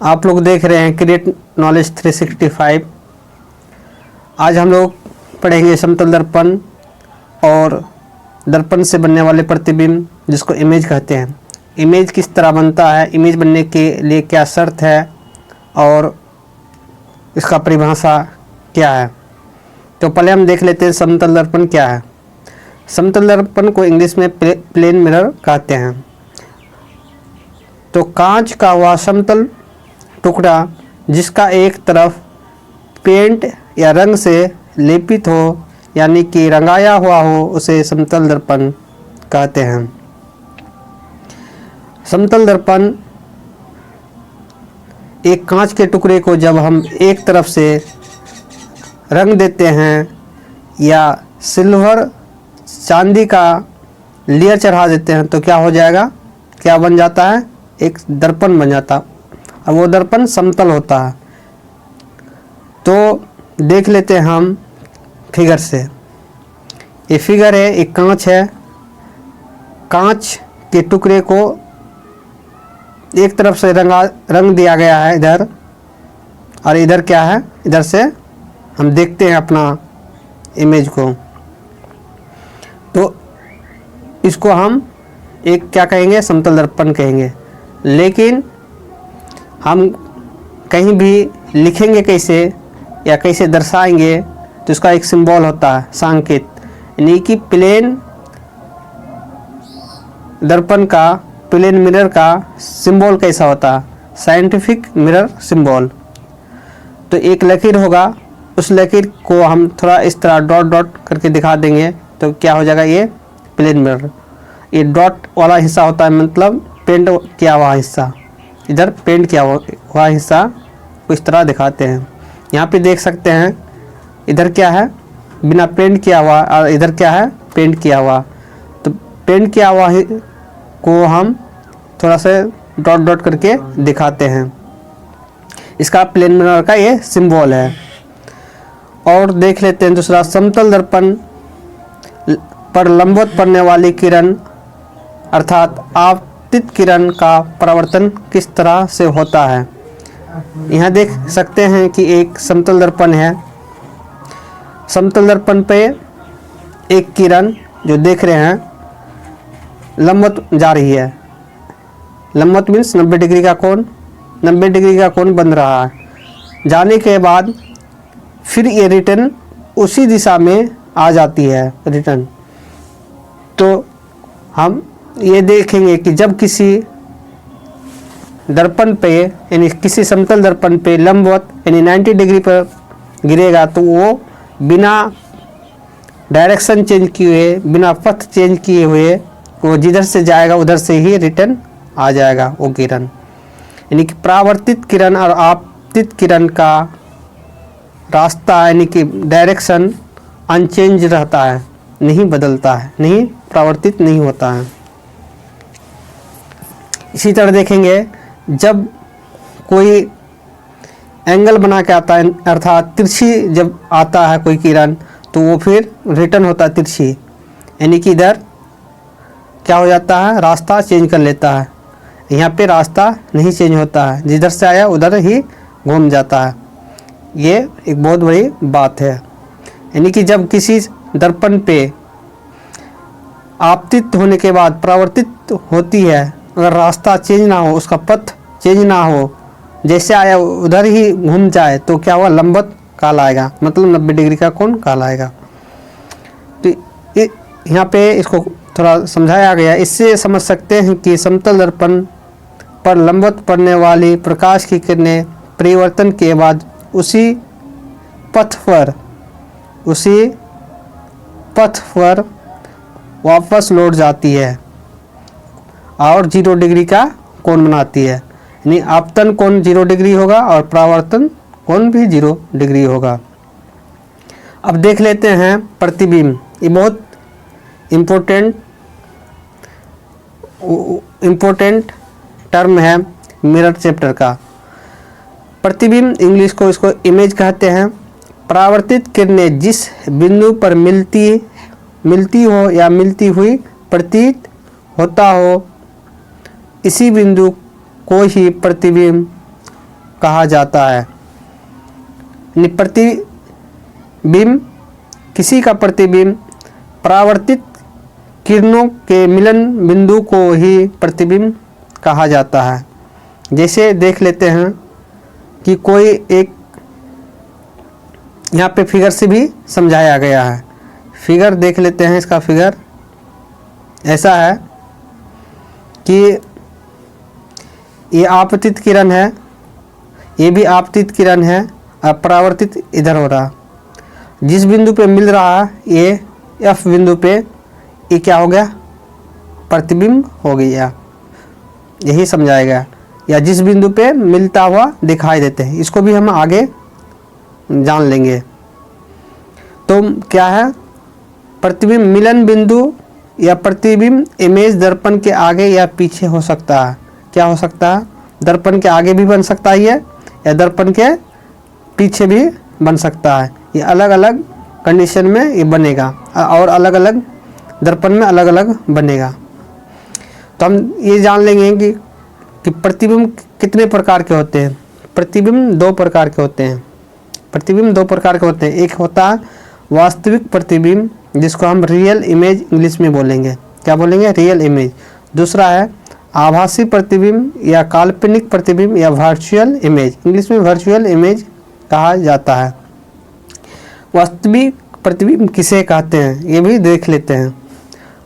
आप लोग देख रहे हैं क्रिएट नॉलेज 365। आज हम लोग पढ़ेंगे समतल दर्पण और दर्पण से बनने वाले प्रतिबिंब, जिसको इमेज कहते हैं। इमेज किस तरह बनता है, इमेज बनने के लिए क्या शर्त है और इसका परिभाषा क्या है। तो पहले हम देख लेते हैं समतल दर्पण क्या है। समतल दर्पण को इंग्लिश में प्लेन मिरर कहते हैं। तो कांच का वह समतल टुकड़ा जिसका एक तरफ पेंट या रंग से लेपित हो, यानी कि रंगाया हुआ हो, उसे समतल दर्पण कहते हैं। समतल दर्पण एक कांच के टुकड़े को जब हम एक तरफ से रंग देते हैं या सिल्वर चांदी का लेयर चढ़ा देते हैं तो क्या हो जाएगा, क्या बन जाता है, एक दर्पण बन जाता है। और वो दर्पण समतल होता है। तो देख लेते हैं हम फिगर से। ये फिगर है, एक कांच है। कांच के टुकड़े को एक तरफ से रंग दिया गया है इधर, और इधर क्या है, इधर से हम देखते हैं अपना इमेज को। तो इसको हम एक क्या कहेंगे, समतल दर्पण कहेंगे। लेकिन हम कहीं भी लिखेंगे कैसे या कैसे दर्शाएंगे, तो इसका एक सिंबल होता है, संकेत। यानी कि प्लेन दर्पण का, प्लेन मिरर का सिंबल कैसा होता है, साइंटिफिक मिरर सिंबल। तो एक लकीर होगा, उस लकीर को हम थोड़ा इस तरह डॉट डॉट करके दिखा देंगे तो क्या हो जाएगा, ये प्लेन मिरर। ये डॉट वाला हिस्सा होता है मतलब पेंट किया हुआ हिस्सा, इधर पेंट किया हुआ हिस्सा को इस तरह दिखाते हैं। यहाँ पे देख सकते हैं इधर क्या है, बिना पेंट किया हुआ, और इधर क्या है, पेंट किया हुआ। तो पेंट किया हुआ को हम थोड़ा सा डॉट डॉट करके दिखाते हैं। इसका प्लेन मिरर का ये सिंबल है। और देख लेते हैं दूसरा, समतल दर्पण पर लंबवत पड़ने वाली किरण अर्थात आपतित किरण का परावर्तन किस तरह से होता है। यहाँ देख सकते हैं कि एक समतल दर्पण है। समतल दर्पण पे एक किरण जो देख रहे हैं लंबवत जा रही है। लंबवत मीन्स 90 डिग्री का कोण, 90 डिग्री का कोण बन रहा है। जाने के बाद फिर ये रिटर्न उसी दिशा में आ जाती है रिटर्न। तो हम ये देखेंगे कि जब किसी दर्पण पे, यानी किसी समतल दर्पण पे लंबवत यानी 90 डिग्री पर गिरेगा तो वो बिना डायरेक्शन चेंज किए, बिना पथ चेंज किए हुए, वो जिधर से जाएगा उधर से ही रिटर्न आ जाएगा वो किरण। यानी कि परावर्तित किरण और आपतित किरण का रास्ता यानी कि डायरेक्शन अनचेंज रहता है, नहीं बदलता है, नहीं परावर्तित नहीं होता है। इसी तरह देखेंगे जब कोई एंगल बना के आता है, अर्थात तिरछी जब आता है कोई किरण, तो वो फिर रिटर्न होता है तिरछी। यानी कि इधर क्या हो जाता है, रास्ता चेंज कर लेता है। यहाँ पे रास्ता नहीं चेंज होता है, जिधर से आया उधर ही घूम जाता है। ये एक बहुत बड़ी बात है। यानी कि जब किसी दर्पण पे आपतित होने के बाद परावर्तित होती है, अगर रास्ता चेंज ना हो, उसका पथ चेंज ना हो, जैसे आया उधर ही घूम जाए, तो क्या हुआ, लंबवत कहलाएगा, मतलब 90 डिग्री का कोण कहलाएगा। तो यहाँ पे इसको थोड़ा समझाया गया। इससे समझ सकते हैं कि समतल दर्पण पर लंबवत पड़ने वाली प्रकाश की किरणें परिवर्तन के बाद उसी पथ पर वापस लौट जाती है और 0 डिग्री का कोण बनाती है। यानी आपतन कोण 0 डिग्री होगा और परावर्तन कोण भी 0 डिग्री होगा। अब देख लेते हैं प्रतिबिंब। ये बहुत इम्पोर्टेंट टर्म है मिरर चैप्टर का। प्रतिबिंब इंग्लिश को इसको इमेज कहते हैं। परावर्तित किरणें जिस बिंदु पर मिलती हो या मिलती हुई प्रतीत होता हो, इसी बिंदु को ही प्रतिबिंब कहा जाता है। प्रतिबिंब किसी का प्रतिबिंब परावर्तित किरणों के मिलन बिंदु को ही प्रतिबिंब कहा जाता है। जैसे देख लेते हैं कि कोई एक यहाँ पे फिगर से भी समझाया गया है। फिगर देख लेते हैं। इसका फिगर ऐसा है कि ये आपतित किरण है, ये भी आपतित किरण है और परावर्तित इधर हो रहा। जिस बिंदु पे मिल रहा है ये एफ बिंदु पे, ये क्या हो गया, प्रतिबिंब हो गया, यही समझाया गया। या जिस बिंदु पे मिलता हुआ दिखाई देते हैं, इसको भी हम आगे जान लेंगे। तो क्या है, प्रतिबिंब मिलन बिंदु या प्रतिबिंब इमेज दर्पण के आगे या पीछे हो सकता है। क्या हो सकता है, दर्पण के आगे भी बन सकता है ये, या दर्पण के पीछे भी बन सकता है। ये अलग अलग कंडीशन में ये बनेगा और अलग अलग दर्पण में अलग अलग बनेगा। तो हम ये जान लेंगे कि प्रतिबिंब कितने प्रकार के होते हैं। प्रतिबिंब दो प्रकार के होते हैं। प्रतिबिंब दो प्रकार के होते हैं। एक होता है वास्तविक प्रतिबिंब, जिसको हम रियल इमेज इंग्लिश में बोलेंगे। क्या बोलेंगे, रियल इमेज। दूसरा है आभासी प्रतिबिंब या काल्पनिक प्रतिबिंब या वर्चुअल इमेज, इंग्लिश में वर्चुअल इमेज कहा जाता है। वास्तविक प्रतिबिंब किसे कहते हैं ये भी देख लेते हैं।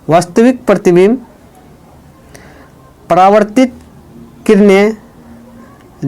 वास्तविक प्रतिबिंब परावर्तित किरणें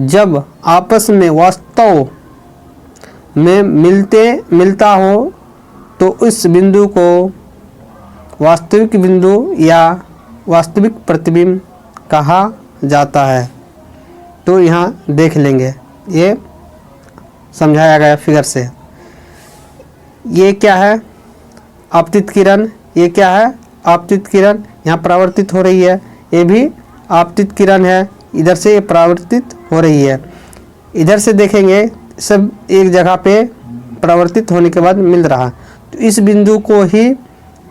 जब आपस में वास्तव में मिलता हो तो उस बिंदु को वास्तविक बिंदु या वास्तविक प्रतिबिंब कहा जाता है। तो यहाँ देख लेंगे, ये समझाया गया फिगर से। ये क्या है, आपतित किरण। ये क्या है, आपतित किरण, यहाँ परावर्तित हो रही है। ये भी आपतित किरण है, इधर से ये परावर्तित हो रही है। इधर से देखेंगे सब एक जगह पे परावर्तित होने के बाद मिल रहा, तो इस बिंदु को ही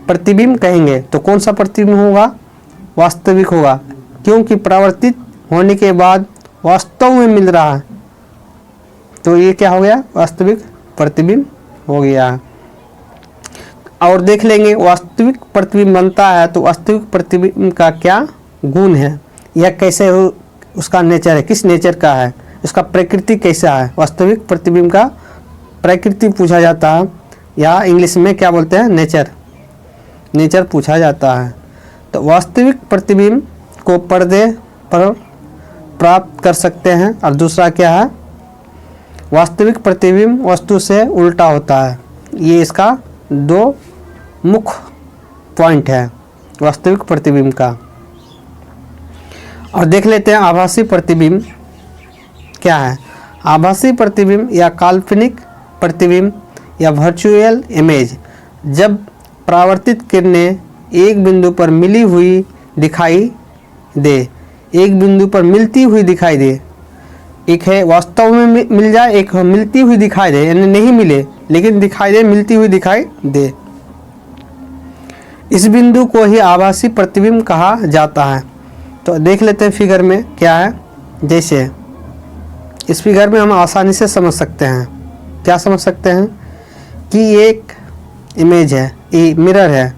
प्रतिबिंब कहेंगे। तो कौन सा प्रतिबिंब होगा, वास्तविक होगा, क्योंकि परावर्तित होने के बाद वास्तव में मिल रहा है। तो ये क्या हो गया, वास्तविक प्रतिबिंब हो गया। और देख लेंगे वास्तविक प्रतिबिंब बनता है तो वास्तविक प्रतिबिंब का क्या गुण है या कैसे उसका नेचर है, किस नेचर का है, उसका प्रकृति कैसा है। वास्तविक प्रतिबिंब का प्रकृति पूछा जाता है, या इंग्लिश में क्या बोलते हैं, नेचर पूछा जाता है। तो वास्तविक प्रतिबिंब को पर्दे पर प्राप्त कर सकते हैं। और दूसरा क्या है, वास्तविक प्रतिबिंब वस्तु से उल्टा होता है। ये इसका दो मुख्य पॉइंट है वास्तविक प्रतिबिंब का। और देख लेते हैं आभासी प्रतिबिंब क्या है। आभासी प्रतिबिंब या काल्पनिक प्रतिबिंब या वर्चुअल इमेज, जब परावर्तित किरणें एक बिंदु पर मिली हुई दिखाई दे, एक बिंदु पर मिलती हुई दिखाई दे। एक है वास्तव में मिल जाए, एक मिलती हुई दिखाई दे, यानी नहीं मिले लेकिन दिखाई दे, मिलती हुई दिखाई दे। इस बिंदु को ही आभासी प्रतिबिंब कहा जाता है। तो देख लेते हैं फिगर में क्या है। जैसे इस फिगर में हम आसानी से समझ सकते हैं, क्या समझ सकते हैं कि ये एक इमेज है, ये मिरर है।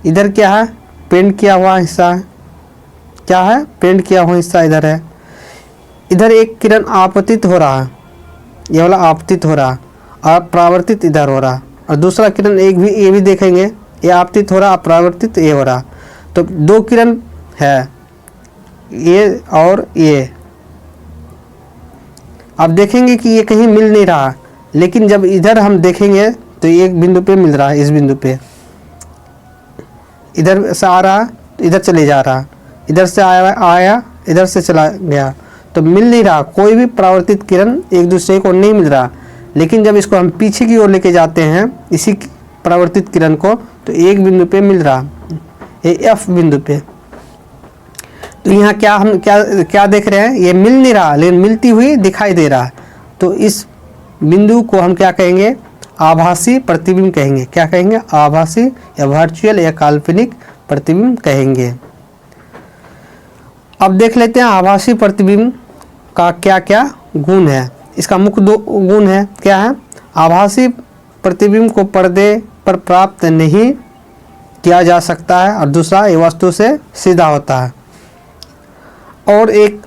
इधर क्या है, पेंट किया हुआ हिस्सा है। क्या है, पेंट किया हुआ हिस्सा इधर है। इधर एक किरण आपतित हो रहा है, ये वाला आपतित हो रहा और परावर्तित इधर हो रहा। और दूसरा किरण एक भी, ये भी देखेंगे, ये आपतित हो रहा, अपरावर्तित ये हो रहा। तो दो किरण है, ये और ये। आप देखेंगे कि ये कहीं मिल नहीं रहा, लेकिन जब इधर हम देखेंगे तो एक बिंदु पे मिल रहा है। इस बिंदु पे इधर से आ रहा तो इधर चले जा रहा, इधर से आया इधर से चला गया, तो मिल नहीं रहा। कोई भी परावर्तित किरण एक दूसरे को नहीं मिल रहा। लेकिन जब इसको हम पीछे की ओर लेके जाते हैं, इसी परावर्तित किरण को, तो एक बिंदु पे मिल रहा, ये एफ बिंदु पे। तो यहाँ क्या हम क्या देख रहे हैं, ये मिल नहीं रहा लेकिन मिलती हुई दिखाई दे रहा है। तो इस बिंदु को हम क्या कहेंगे, आभासी प्रतिबिंब कहेंगे। क्या कहेंगे, आभासी या वर्चुअल या काल्पनिक प्रतिबिंब कहेंगे। अब देख लेते हैं आभासी प्रतिबिंब का क्या क्या गुण है। इसका मुख्य दो गुण है, क्या है? आभासी प्रतिबिंब को पर्दे पर प्राप्त नहीं किया जा सकता है और दूसरा ये वस्तु से सीधा होता है। और एक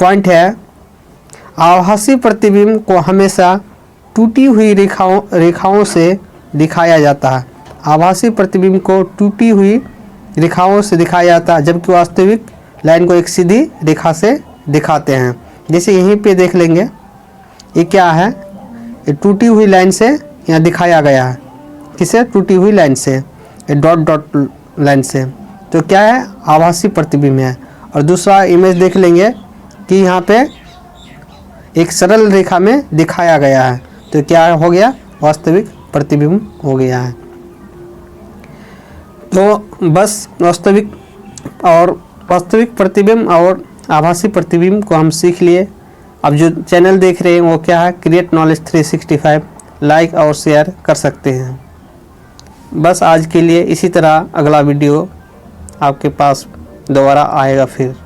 पॉइंट है, आभासी प्रतिबिंब को हमेशा टूटी हुई रेखाओं से दिखाया जाता है। आभासी प्रतिबिंब को टूटी हुई रेखाओं से दिखाया जाता है, जबकि वास्तविक लाइन को एक सीधी रेखा से दिखाते हैं। जैसे यहीं पे देख लेंगे, ये क्या है? ये टूटी हुई लाइन से यहाँ दिखाया गया है। किसे? टूटी हुई लाइन से, ये डॉट डॉट लाइन से। तो क्या है? आभासी प्रतिबिंब है। और दूसरा इमेज देख लेंगे कि यहाँ पे एक सरल रेखा में दिखाया गया है। तो क्या हो गया? वास्तविक प्रतिबिंब हो गया है। तो बस वास्तविक प्रतिबिंब और आभासी प्रतिबिंब को हम सीख लिए। अब जो चैनल देख रहे हैं वो क्या है? क्रिएट नॉलेज 365, लाइक और शेयर कर सकते हैं। बस आज के लिए इसी तरह अगला वीडियो आपके पास दोबारा आएगा फिर।